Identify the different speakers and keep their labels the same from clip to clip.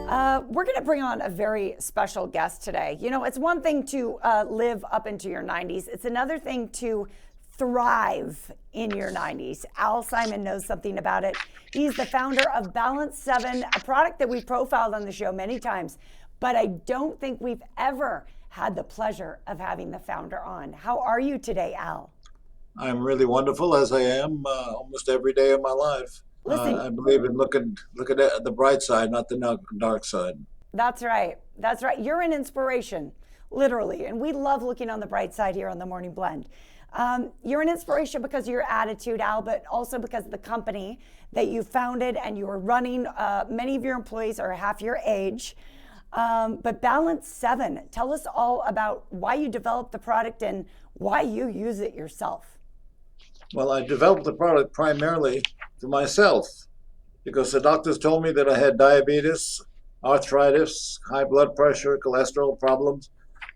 Speaker 1: We're going to bring on a very special guest today. You know, it's one thing to live up into your 90s, it's another thing to thrive in your 90s. Al Siamon knows something about it. He's the founder of Balance 7, a product that we've profiled on the show many times, but I don't think we've ever had the pleasure of having the founder on. How are you today, Al?
Speaker 2: I'm really wonderful as I am almost every day of my life.
Speaker 1: Listen,
Speaker 2: I believe in looking at the bright side, not the dark side.
Speaker 1: that's right. That's right. You're an inspiration, literally. And we love looking on the bright side here on the Morning Blend. You're an inspiration because of your attitude, Al, but also because of the company that you founded and you are running. Many of your employees are half your age. But Balance 7, tell us all about why you developed the product and why you use it yourself.
Speaker 2: Well, I developed the product primarily for myself because the doctors told me that I had diabetes, arthritis, high blood pressure, cholesterol problems,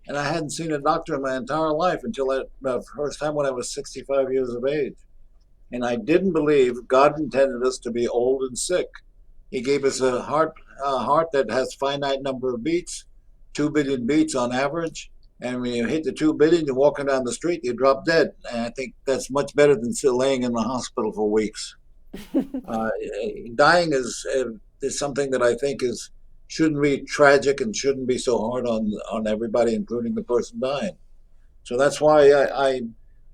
Speaker 2: and I hadn't seen a doctor in my entire life until the first time when I was 65 years of age. And I didn't believe God intended us to be old and sick. He gave us a heart that has finite number of beats, 2 billion beats on average. And when you hit the 2 billion, you're walking down the street, you drop dead. And I think that's much better than still laying in the hospital for weeks. Uh, Dying is something that I think is shouldn't be tragic and shouldn't be so hard on everybody, including the person dying. So that's why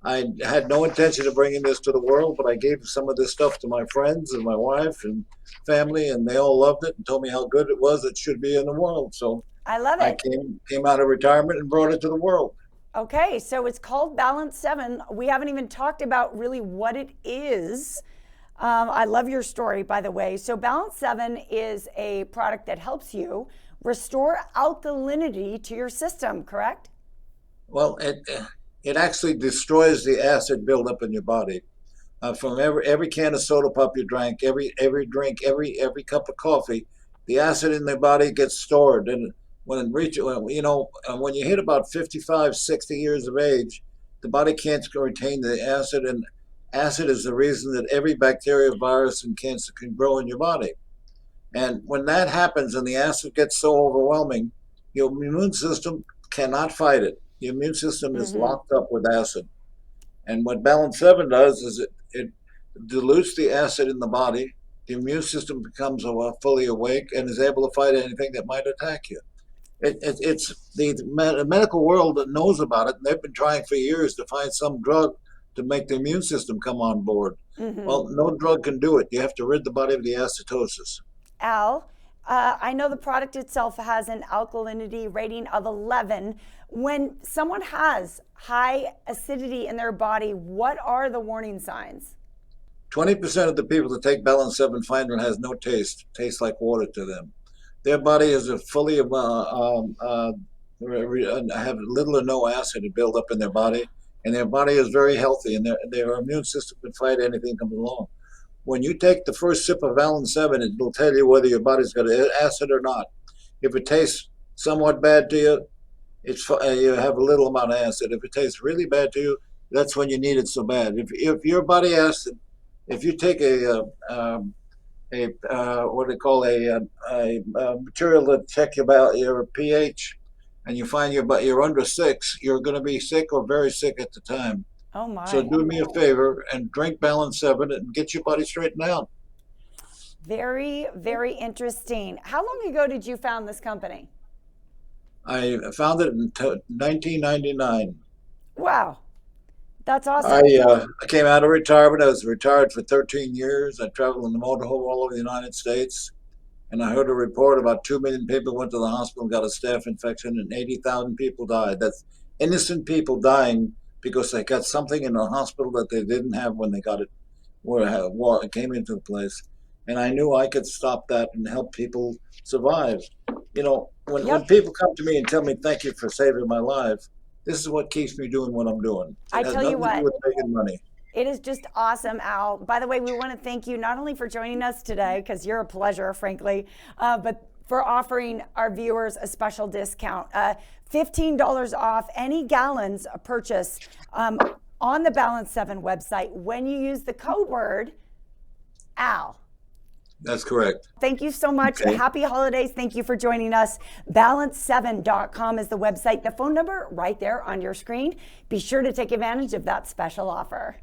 Speaker 2: I had no intention of bringing this to the world, but I gave some of this stuff to my friends and my wife and family, and they all loved it and told me how good it was. It should be in the world. So
Speaker 1: I love
Speaker 2: I
Speaker 1: it.
Speaker 2: came out of retirement and brought it to the world.
Speaker 1: Okay, so it's called Balance 7. We haven't even talked about really what it is. I love your story, by the way. So, Balance 7 is a product that helps you restore alkalinity to your system, correct?
Speaker 2: Well, it actually destroys the acid buildup in your body. From every can of soda pop you drank, every drink, every cup of coffee, the acid in the body gets stored. And when you hit about 55, 60 years of age, the body can't retain the acid, and acid is the reason that every bacteria, virus, and cancer can grow in your body. And when that happens and the acid gets so overwhelming, your immune system cannot fight it. The immune system is
Speaker 1: Mm-hmm.
Speaker 2: locked up with acid. And what Balance 7 does is it dilutes the acid in the body. The immune system becomes fully awake and is able to fight anything that might attack you. It's the medical world that knows about it, and they've been trying for years to find some drug to make the immune system come on board.
Speaker 1: Mm-hmm.
Speaker 2: Well, no drug can do it. You have to rid the body of the acidosis.
Speaker 1: Al, I know the product itself has an alkalinity rating of 11. When someone has high acidity in their body, what are the warning signs?
Speaker 2: 20% of the people that take Balance 7 find it has no taste, tastes like water to them. Their body is a fully have little or no acid to build up in their body, and their body is very healthy, and their immune system can fight anything that comes along. When you take the first sip of Balance 7, it will tell you whether your body's got acid or not. If it tastes somewhat bad to you, you have a little amount of acid. If it tastes really bad to you, that's when you need it so bad. If your body acid, if you take what they call a material to check your pH, and you find you're under 6, you're going to be sick or very sick at the time.
Speaker 1: Oh
Speaker 2: So
Speaker 1: my.
Speaker 2: do me a favor and drink Balance 7 and get your body straightened out.
Speaker 1: Very, very interesting. How long ago did you found this company?
Speaker 2: I found it in 1999.
Speaker 1: Wow, that's
Speaker 2: I,
Speaker 1: awesome.
Speaker 2: I came out of retirement. I was retired for 13 years. I traveled in the motorhome all over the United States. And I heard a report about 2 million people went to the hospital and got a staph infection, and 80,000 people died. That's innocent people dying because they got something in the hospital that they didn't have when they got it, or it came into the place. And I knew I could stop that and help people survive. When
Speaker 1: Yep.
Speaker 2: people come to me and tell me thank you for saving my life, this is what keeps me doing what I'm doing.
Speaker 1: I
Speaker 2: It has
Speaker 1: tell you
Speaker 2: nothing to do
Speaker 1: what,
Speaker 2: with making money.
Speaker 1: it is just awesome, Al. By the way, we want to thank you not only for joining us today, because you're a pleasure, frankly, but for offering our viewers a special discount. $15 off any gallons purchase on the Balance 7 website when you use the code word AL.
Speaker 2: That's correct.
Speaker 1: Thank you so much.
Speaker 2: Okay.
Speaker 1: Happy holidays. Thank you for joining us. Balance7.com is the website. The phone number right there on your screen. Be sure to take advantage of that special offer.